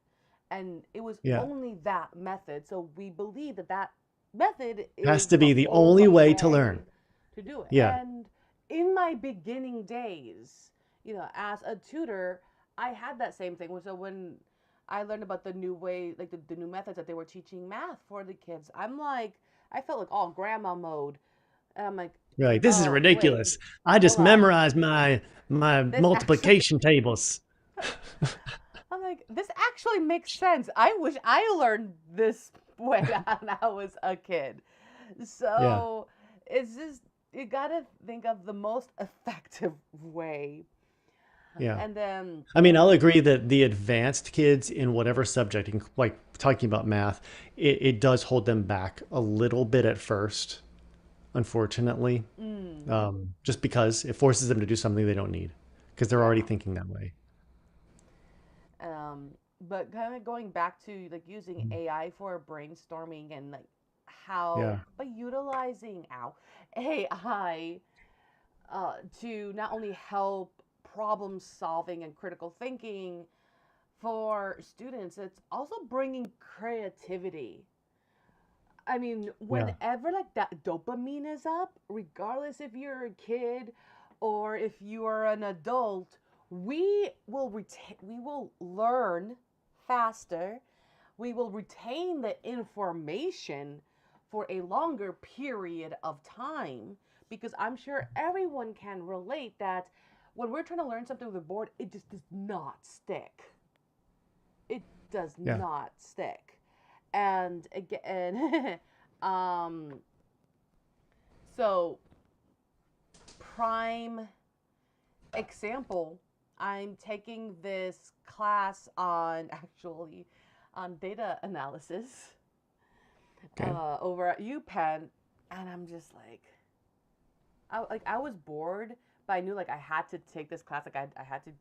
and it was Yeah. only that method. So we believe that that method Has is to the be the only only way to learn. way to do it. Yeah. And in my beginning days, as a tutor, I had that same thing. So when I learned about the new way, like the new methods that they were teaching math for the kids, I felt like all grandma mode. And I'm like, Right. This is oh, wait, ridiculous. I just hold up. memorized my This actually, multiplication tables. I'm like, this actually makes sense. I wish I learned this when I was a kid. Yeah. So it's just, you gotta think of the most effective way. Yeah. And then, I mean, I'll agree that the advanced kids in whatever subject, like talking about math, it does hold them back a little bit at first, unfortunately, mm, just because it forces them to do something they don't need because they're already yeah. thinking that way. Um, but kind of going back to like using Mhm. AI for brainstorming and like how Yeah. by utilizing AI to not only help problem solving and critical thinking for students, it's also bringing creativity. I mean, Yeah. whenever like that dopamine is up, regardless if you're a kid or if you are an adult, we will learn faster. We will retain the information for a longer period of time because I'm sure everyone can relate that when we're trying to learn something with a board, it just does not stick. It does Yeah. not stick. And again, um, so prime example, I'm taking this class on actually on data analysis Okay. over at UPenn, and I'm just I was bored, but I knew like I had to take this class. Like I had to,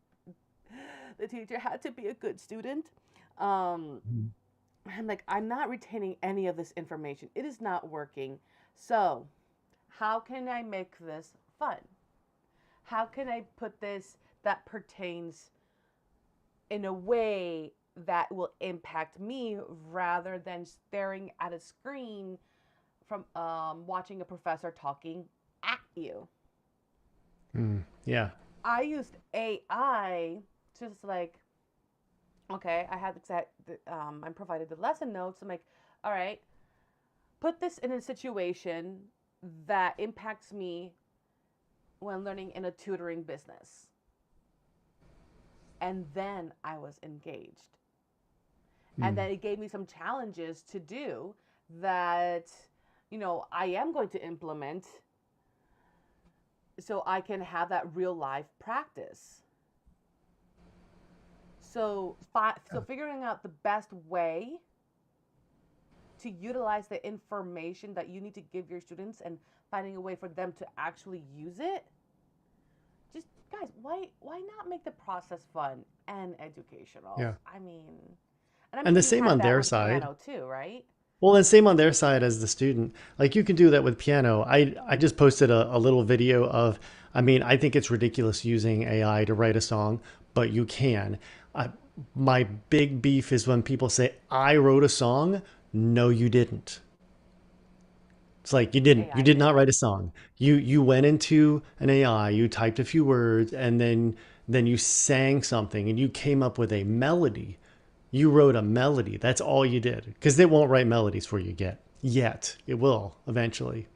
the teacher had to be a good student. Um, Mhm. I'm like, I'm not retaining any of this information. It is not working. So, how can I make this fun? How can I put this that pertains in a way that will impact me rather than staring at a screen from watching a professor talking at you? Yeah. I used AI to just like, okay, I had I'm provided the lesson notes. I'm like, all right, put this in a situation that impacts me when learning in a tutoring business. And then I was engaged. And Mm. then it gave me some challenges to do that, I am going to implement so I can have that real life practice. So figuring out the best way to utilize the information that you need to give your students and finding a way for them to actually use it. Just guys, why not make the process fun and educational? Yeah. I mean, and I'm And sure the you same had on that their with side. piano too, right? Well, and same on their side as the student. Like you can do that with piano. I just posted a little video of, I mean, I think it's ridiculous using AI to write a song, but you can. I, my big beef is when people say, I wrote a song. No, you didn't. It's like you didn't. You AI did not did. write a song. You went into an AI, you typed a few words, and then you sang something and you came up with a melody. You wrote a melody. That's all you did. Because it won't write melodies for you yet. It will eventually.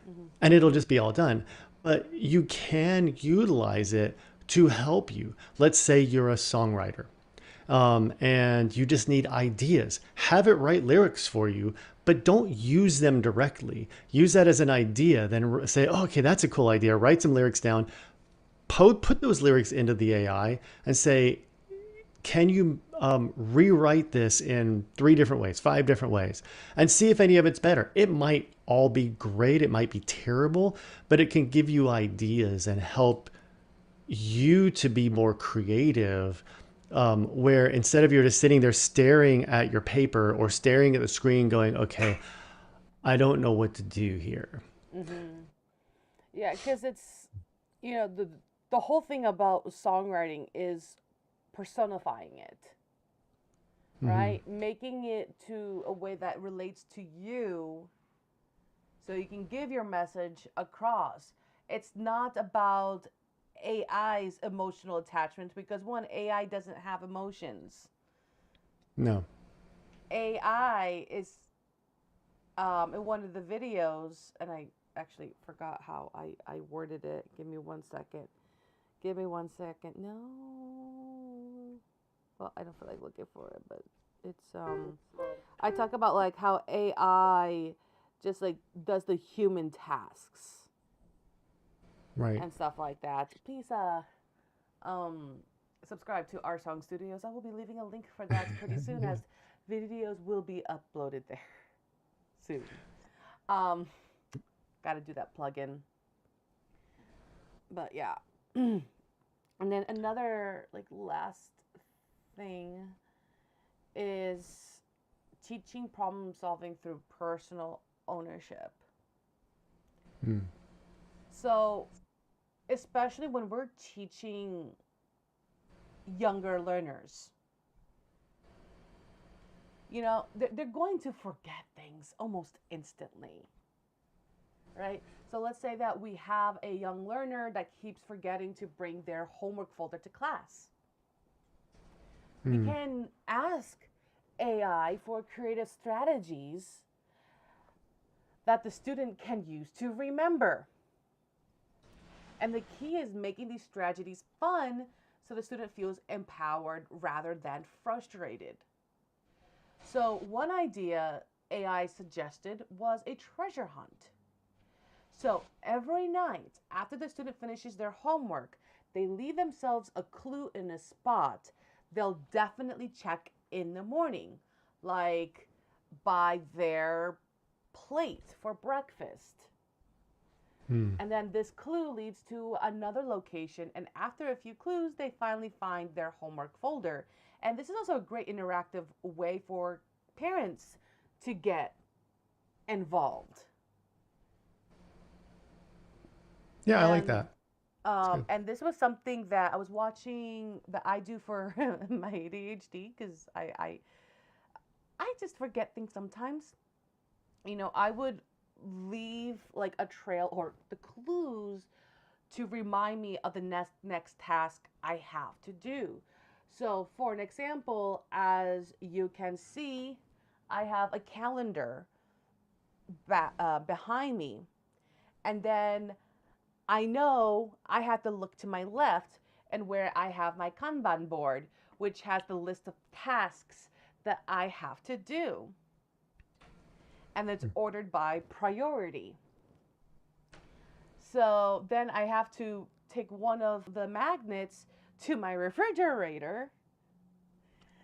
Hmm. And it'll just be all done. But you can utilize it to help you. Let's say you're a songwriter, and you just need ideas. Have it write lyrics for you, but don't use them directly. Use that as an idea, then say, oh, okay, that's a cool idea. Write some lyrics down, put those lyrics into the AI and say, can you rewrite this in 3 different ways, 5 different ways, and see if any of it's better? It might all be great, it might be terrible, but it can give you ideas and help you to be more creative. Where instead of you're just sitting there staring at your paper or staring at the screen going, okay, I don't know what to do here. Mm-hmm. Yeah, because it's, the whole thing about songwriting is personifying it, Mm-hmm. right? Making it to a way that relates to you so you can give your message across. It's not about AI's emotional attachment because one, AI doesn't have emotions. No. AI is in one of the videos, and I actually forgot how I worded it. Give me 1 second. Give me 1 second. No. Well, I don't feel like looking for it, but it's I talk about like how AI just like does the human tasks Right. and stuff like that. Please um subscribe to our song studios. I will be leaving a link for that pretty soon Yeah. as videos will be uploaded there soon. Um got to do that plugin. But yeah. And then another like last thing is teaching problem solving through personal ownership. Mm. So, especially when we're teaching younger learners, they're going to forget things almost instantly, right? So, let's say that we have a young learner that keeps forgetting to bring their homework folder to class. We Mm. can ask AI for creative strategies that the student can use to remember. And the key is making these strategies fun so the student feels empowered rather than frustrated. So, one idea AI suggested was a treasure hunt. So, every night after the student finishes their homework, they leave themselves a clue in a spot they'll definitely check in the morning, like by their plate for breakfast. Mm. And then this clue leads to another location. And after a few clues, they finally find their homework folder. And this is also a great interactive way for parents to get involved. Yeah, I like And that. It's good. and this was something that I was watching that I do for my ADHD because I just forget things sometimes. I would leave like a trail or the clues to remind me of the next task I have to do. So, for an example, as you can see, I have a calendar behind me, and then I know I have to look to my left and where I have my Kanban board, which has the list of tasks that I have to do, and it's ordered by priority. So then I have to take one of the magnets to my refrigerator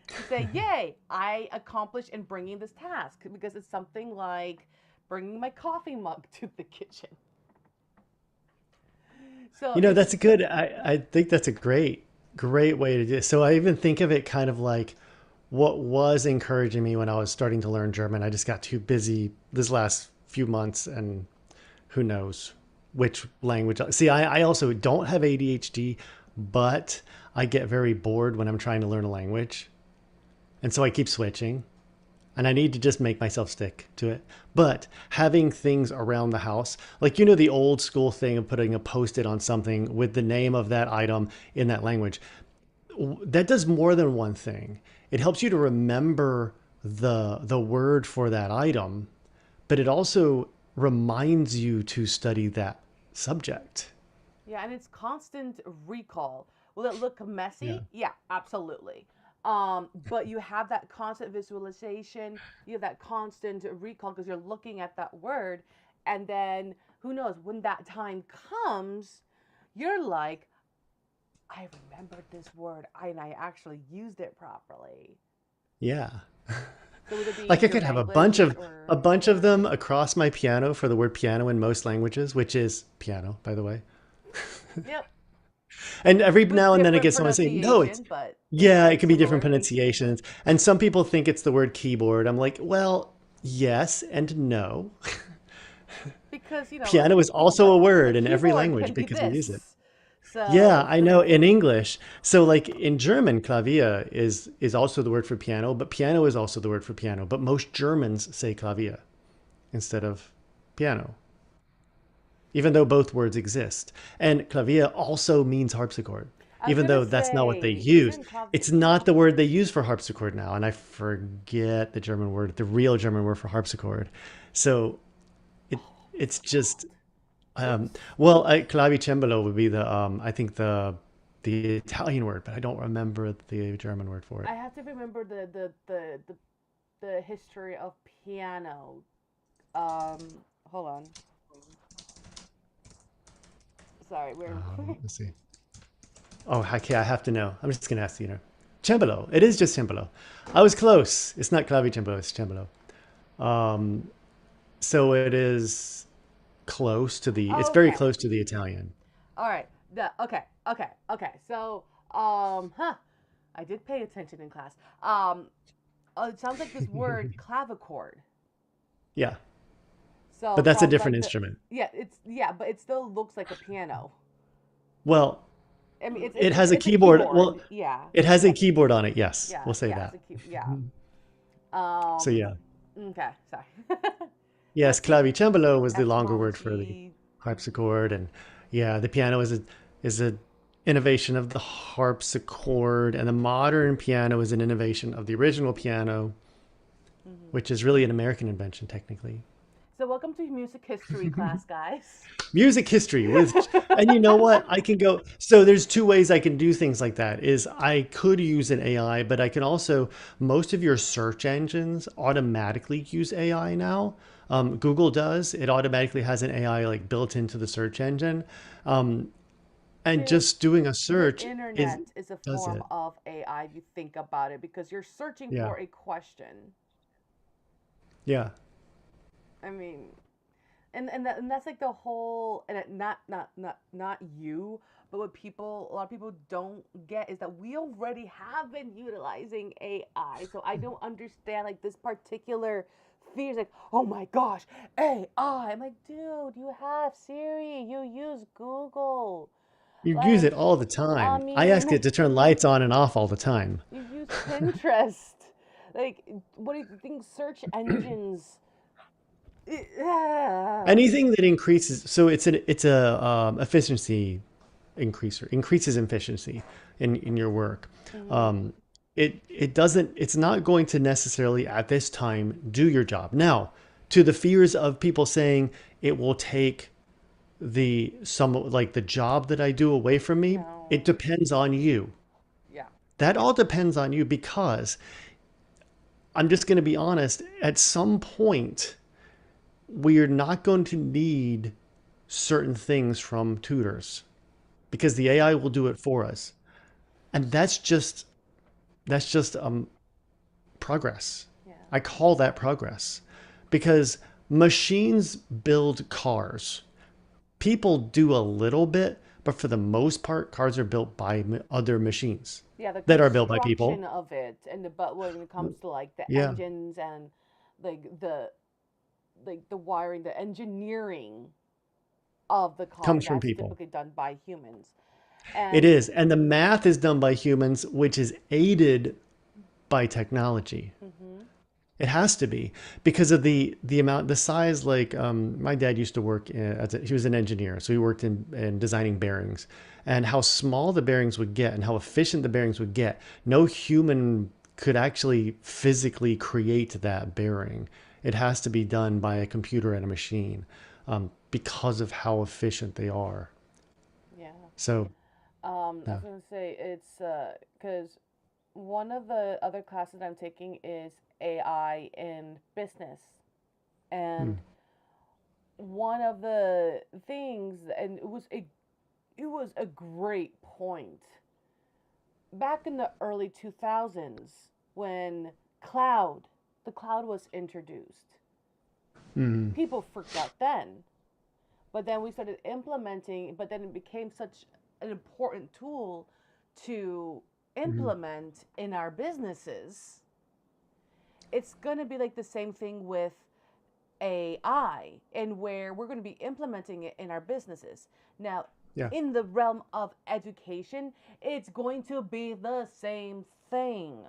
to say, yay, I accomplished in bringing this task because it's something like bringing my coffee mug to the kitchen. So That's a it's, good, I think that's a great way to do it. So I even think of it kind of like what was encouraging me when I was starting to learn German. I just got too busy this last few months and who knows which language. See, I also don't have ADHD, but I get very bored when I'm trying to learn a language. And so I keep switching and I need to just make myself stick to it. But having things around the house, like the old school thing of putting a post-it on something with the name of that item in that language, that does more than one thing. It helps you to remember the word for that item, but it also reminds you to study that subject. yeah, and it's constant recall. Will it look Yeah. messy? Yeah, absolutely. But you have that constant visualization, you have that constant recall because you're looking at that word. And then who knows when that time comes, you're like, I remembered this word, and I actually used it properly. Yeah. So would it Like be I your could have language a or bunch of your? them across my piano for the word piano in most languages, which is piano, by the way. Yep, And every with now and then I different get someone saying, "No, it's pronunciation, but yeah, it very can be different similar. pronunciations." And some people think it's the word keyboard. I'm like, "Well, yes and no." Because Piano is also a a word in every keyboard language can be because we use it. this. Yeah, So I know in English. So like in German, Klavier is also the word for piano, but piano is also the word for piano. But most Germans say Klavier instead of piano, even though both words exist. And Klavier also means harpsichord, I was even gonna though that's not what they say, use. isn't clav? It's not the word they use for harpsichord now, and I forget the German word, the real German word for harpsichord. So it Oh, I it's just forgot. um, Oops. well, clavicembalo would be the I think the Italian word, but I don't remember the German word for it. I have to remember the history of piano. Hold on. Sorry, we're Let's see. Oh, okay, I have to know. I'm just gonna ask you know. Cembalo. It is just cembalo. I was close. It's not clavicembalo. It's cembalo. Um, so it is close to the. It's very okay. close to the Italian. All right. Okay. So, huh. I did pay attention in class. It sounds like this word clavichord. Yeah, but So that's a from different like the instrument. yeah, but it still looks like a piano. Well, I mean, it has a it's a keyboard. Well, keyboard. Yeah, it has a keyboard on it. Yes, we'll say it's that. a key. Yeah. So Um. yeah. Okay. Sorry. Yes, But see, clavicembalo was the longer word for the etymology. harpsichord, and yeah, the piano is a innovation of the harpsichord, and the modern piano is an innovation of the original piano, Hmm. which is really an American invention technically. So welcome to music history class, guys. Music history with, and you know what? I can go. So there's two ways I can do things like that. Is I could use an AI, but I can also most of your search engines automatically use AI now. Google does. It automatically has an AI like built into the search engine, um, and the just doing a the search is internet is a does form it. of AI if you think about it because you're searching Yeah, for a question. yeah. I mean, and that's like the whole not you, but what people a lot of people don't get is that we already have been utilizing AI. So I don't understand like this particular fear is like, oh my gosh, AI. I'm like, dude, you have Siri, you use Google. You use Like, it all the I time. I ask it mean, to turn lights on and off all the time. you use Pinterest. Like, what do you think search engines? Yeah. Anything that increases, so it's a efficiency increaser, increases efficiency in your work. Mm-hmm. Um, it doesn't. It's not going to necessarily at this time do your job. Now, to the fears of people saying it will take the some like the job that I do away from me, it No. depends on you. Yeah. That all depends on you because I'm just going to be honest. At some point, we are not going to need certain things from tutors because the AI will do it for us. And that's just progress. Yeah. I call that progress because machines build cars. People do a little bit, but for the most part, cars are built by other machines Yeah, the that are built by people. construction of it and but when it comes to like the Yeah, engines and like the wiring, the engineering of the car, comes from that's people. typically done by humans. It And is. And the math is done by humans, which is aided by technology. mhm. It has to be because of the amount, the size. Like my dad used to work he was an engineer, so he worked in designing bearings, and how small the bearings would get and how efficient the bearings would get. No human could actually physically create that bearing. It has to be done by a computer and a machine because of how efficient they are. Yeah. So I yeah. was gonna say it's because one of the other classes I'm taking is AI in business, Mm, and one of the things, and it was a it was a great point. Back in the early 2000s, when cloud, the cloud was introduced, Mm, people freaked out then. But then we started implementing, but then it became such an important tool to mm, implement in our businesses. It's going to be like the same thing with AI, and where we're going to be implementing it in our businesses. Now, yeah, in the realm of education, it's going to be the same thing.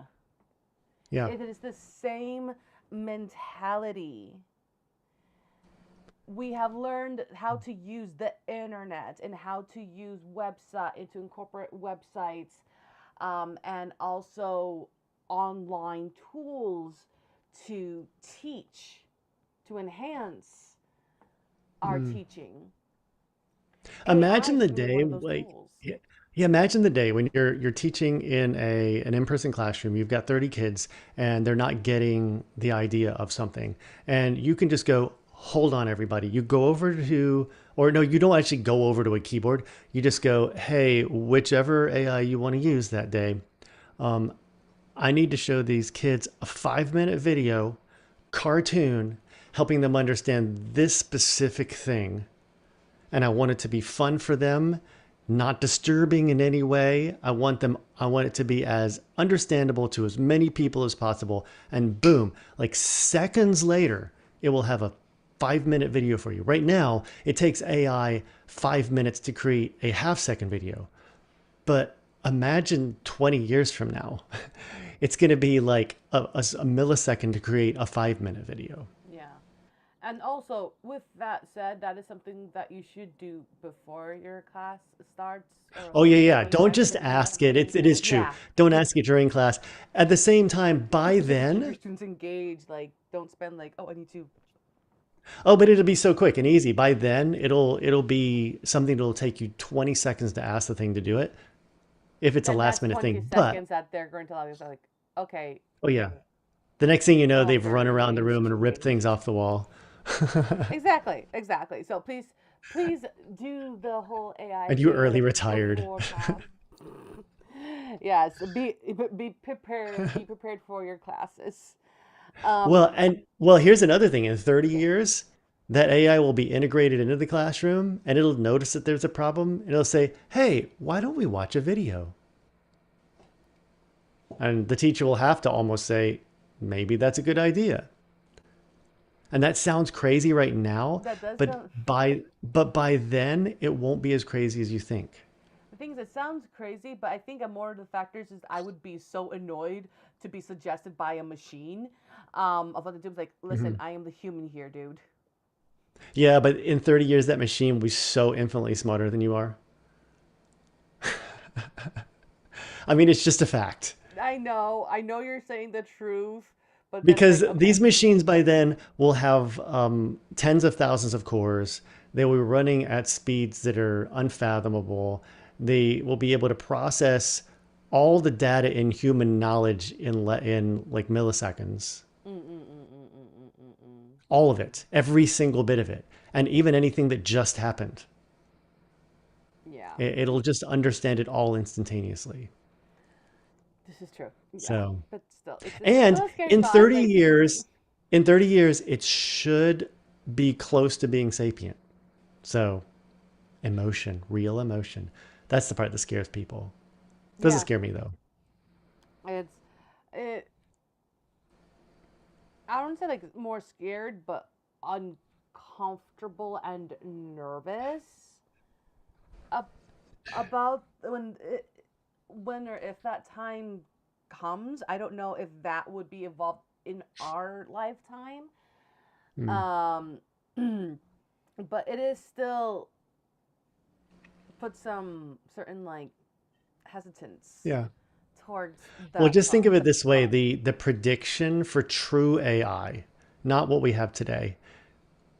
yeah. It is the same mentality. We have learned how to use the internet and how to use website and to incorporate websites, and also online tools to teach, to enhance our Mm. teaching. AI Imagine is the going to be one day of those like tools. yeah, yeah, imagine the day when you're teaching in an in-person classroom. You've got 30 kids and they're not getting the idea of something. And you can just go, "Hold on everybody." You go over to or no, you don't actually go over to a keyboard. You just go, "Hey, whichever AI you want to use that day, I need to show these kids a 5-minute video cartoon helping them understand this specific thing, and I want it to be fun for them, not disturbing in any way. I want it to be as understandable to as many people as possible." And boom, like seconds later, it will have a 5-minute video for you. Right now, it takes AI 5 minutes to create a half-second video. But imagine 20 years from now, it's going to be like a millisecond to create a 5-minute video. Yeah. And also, with that said, that is something that you should do before your class starts, or Oh yeah, like yeah. when you Don't start just implementing ask it. something. It is true. Yeah. Don't ask it during class. At the same time, by Especially to keep your then, students engaged. Like, don't spend like, oh, I need to. oh, but it'll be so quick and easy. By then, it'll be something that'll take you 20 seconds to ask the thing to do it if it's a And last that's minute 20 thing. But seconds that they're going to allow you. Like, okay, oh yeah, the next thing you know, oh, I'm they've run very around the room engaged. and ripped things off the wall. Exactly, exactly. So please do the whole AI And you early thing retired. before class. Yes, be prepared for your classes. Well, Um, and well, here's another thing. In 30 years, that AI will be integrated into the classroom and it'll notice that there's a problem and it'll say, "Hey, why don't we watch a video?" And the teacher will have to almost say, "Maybe that's a good idea." And that sounds crazy right now, that does but sound. by then it won't be as crazy as you think. The thing is, it sounds crazy, but I think more of the factors is I would be so annoyed to be suggested by a machine. Of what to do. Like, listen, Mhm. I am the human here, dude. Yeah, but in 30 years that machine will be so infinitely smarter than you are. I mean, it's just a fact. I know you're saying the truth, but then it's Because like, these okay, machines by then will have tens of thousands of cores. They will be running at speeds that are unfathomable. They will be able to process all the data in human knowledge in like milliseconds. All of it, every single bit of it, and even anything that just happened. yeah, It'll just understand it all instantaneously. this is true. Yeah, So, but still, it's and still a scary in thought. 30 Like, years, in 30 years, it should be close to being sapient. So, emotion, real emotion. That's the part that scares people. Doesn't yeah, scare me though. it's it. I don't say like more scared, but uncomfortable and nervous ab- about when or if that time comes. I don't know if that would be evolved in our lifetime. Mm. Um, but it is still put some certain like hesitance Yeah. towards Well, that just think of it the this way: prompt. the prediction for true AI, not what we have today.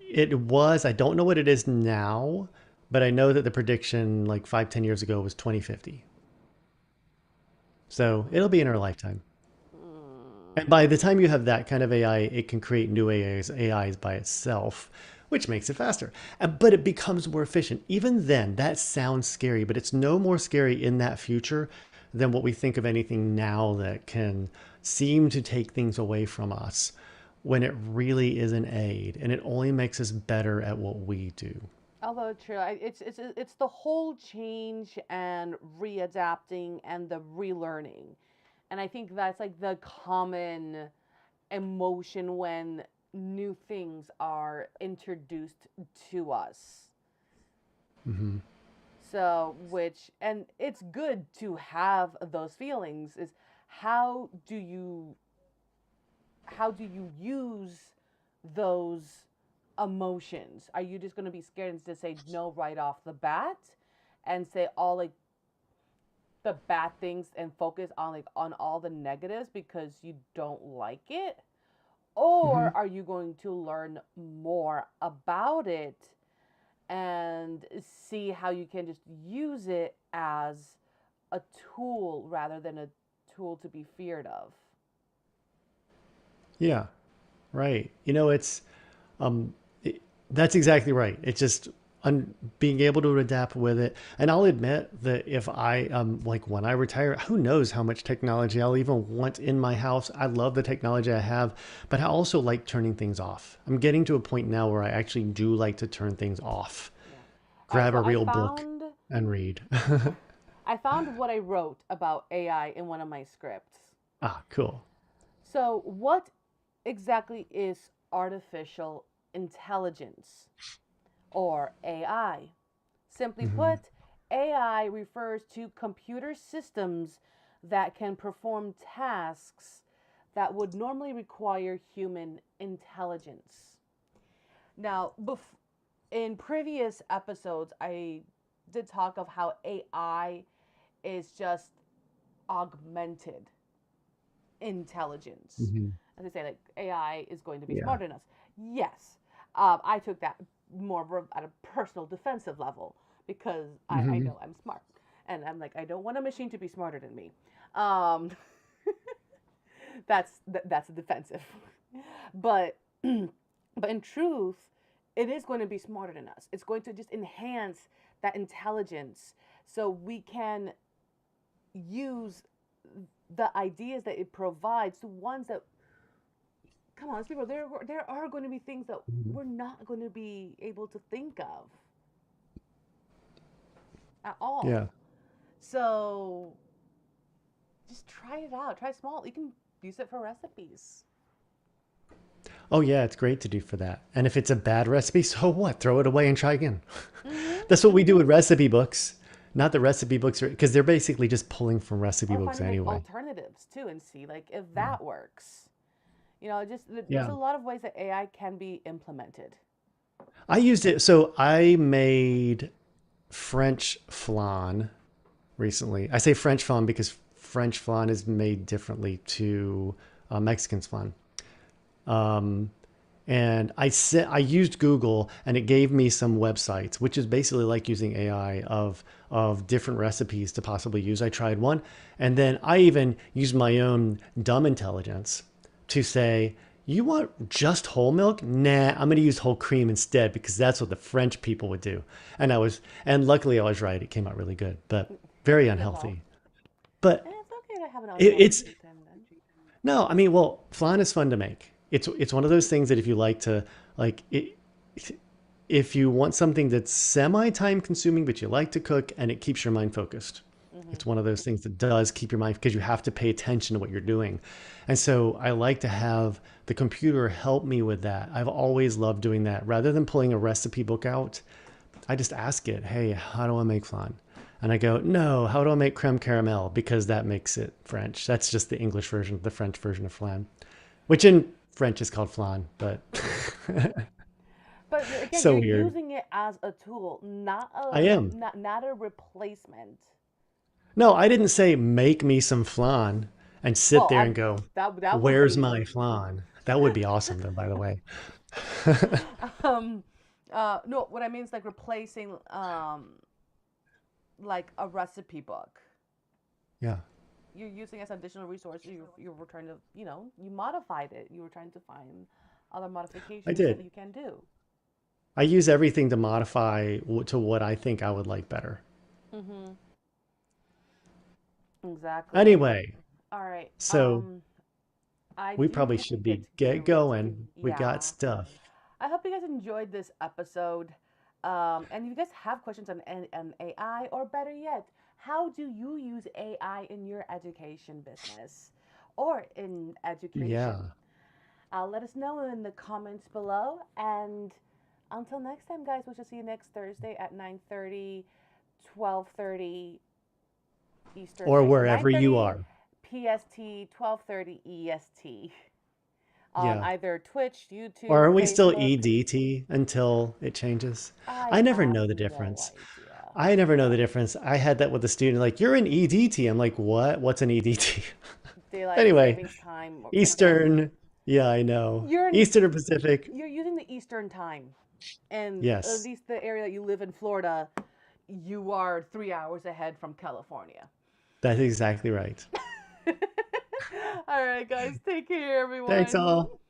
It was. I don't know what it is now, but I know that the prediction like 5, 10 years ago was 2050. So it'll be in our lifetime. And by the time you have that kind of AI, it can create new AIs by itself. which makes it faster. But it becomes more efficient. Even then, that sounds scary, but it's no more scary in that future than what we think of anything now that can seem to take things away from us when it really is an aid and it only makes us better at what we do. Although true, it's the whole change and readapting and the relearning, and I think that's like the common emotion when new things are introduced to us. Hmm. So, which, and it's good to have those feelings, is how do you how do you use those emotions? Are you just going to be scared and just say no right off the bat and say all like the bad things and focus on like on all the negatives because you don't like it? Hmm. Or are you going to learn more about it and see how you can just use it as a tool rather than a tool to be feared of? Yeah, right. It's um, it, that's exactly right. It's just being able to adapt with it. And I'll admit that if I, like when I retire, who knows how much technology I'll even want in my house. I love the technology I have, but I also like turning things off. I'm getting to a point now where I actually do like to turn things off, Yeah. All right. grab So a real book and read. I found what I wrote about AI in one of my scripts. Ah, cool. So, what exactly is artificial intelligence or AI? Simply Hmm. put, AI refers to computer systems that can perform tasks that would normally require human intelligence. Now, in previous episodes, I did talk of how AI is just augmented intelligence. Hmm. As I say, like AI is going to be Yeah. smarter than us. Yes, I took that more at a personal defensive level because I Hmm. know I'm smart, and I'm like I don't want a machine to be smarter than me. Um, that's defensive, but but in truth, it is going to be smarter than us. It's going to just enhance that intelligence so we can use the ideas that it provides, the ones that come on, let's be real. There are going to be things that Hmm. we're not going to be able to think of at all. Yeah. So just try it out. Try small. You can use it for recipes. Oh yeah, it's great to do for that. And if it's a bad recipe, so what? Throw it away and try again. That's what we do Mm-hmm. with recipe books. Not the recipe books are because they're basically just pulling from recipe Or books finding like anyway. alternatives too, and see like if Yeah. that works. You know, just there's Yeah. a lot of ways that AI can be implemented. I used it. So I made French flan recently. I say French flan because French flan is made differently to Mexican flan. Um, and I used Google and it gave me some websites, which is basically like using AI of different recipes to possibly use. I tried one, and then I even used my own dumb intelligence to say, "You want just whole milk? Nah, I'm going to use whole cream instead because that's what the French people would do." And luckily I was right. It came out really good, but very Good call. unhealthy. But And it's okay to have an unhealthy it's treat time then. no, I mean, well, flan is fun to make. It's one of those things that if you like to like it, if you want something that's semi time consuming, but you like to cook and it keeps your mind focused. Mm-hmm. It's one of those things that does keep your mind because you have to pay attention to what you're doing. And so I like to have the computer help me with that. I've always loved doing that. Rather than pulling a recipe book out, I just ask it, hey, how do I make flan? And I go, no, how do I make creme caramel? Because that makes it French. That's just the English version, the French version of flan, which in French is called flan, but But again, so you're weird. using it as a tool, I am. not a replacement. No, I didn't say make me some flan and sit Well, there and go, that would where's be my flan? That would be awesome, though, by the way. um no, what I mean is like replacing like a recipe book. Yeah, You're using as additional resource. You were trying to, you modified it. You were trying to find other I modifications that did. you can do. I use everything to modify to what I think I would like better. Mm-hmm. Exactly. Anyway, All right. so I we do probably need to should be get get ready. going. We got Yeah. stuff. I hope you guys enjoyed this episode. And if you guys have questions on AI, or better yet, how do you use AI in your education business or in education? Yeah. Let us know in the comments below. And until next time, guys, we shall see you next Thursday at 9:30, 12:30 Eastern. Or Wait, so wherever you 9:30 are. PST, 12:30 EST on Yeah. either Twitch, Or YouTube, are we still Facebook. EDT until it changes? I I never have know the no difference. idea. I never know the difference. I had that with a student, like, you're an EDT. I'm like, what? What's an EDT? Daylight Anyway, savings time. Eastern. Yeah, I know. You're in, Eastern or Pacific. you're using the Eastern time, and at Yes, least the area that you live in, Florida, you are 3 hours ahead from California. that's exactly right. All right, guys, take care, Thanks everyone. all.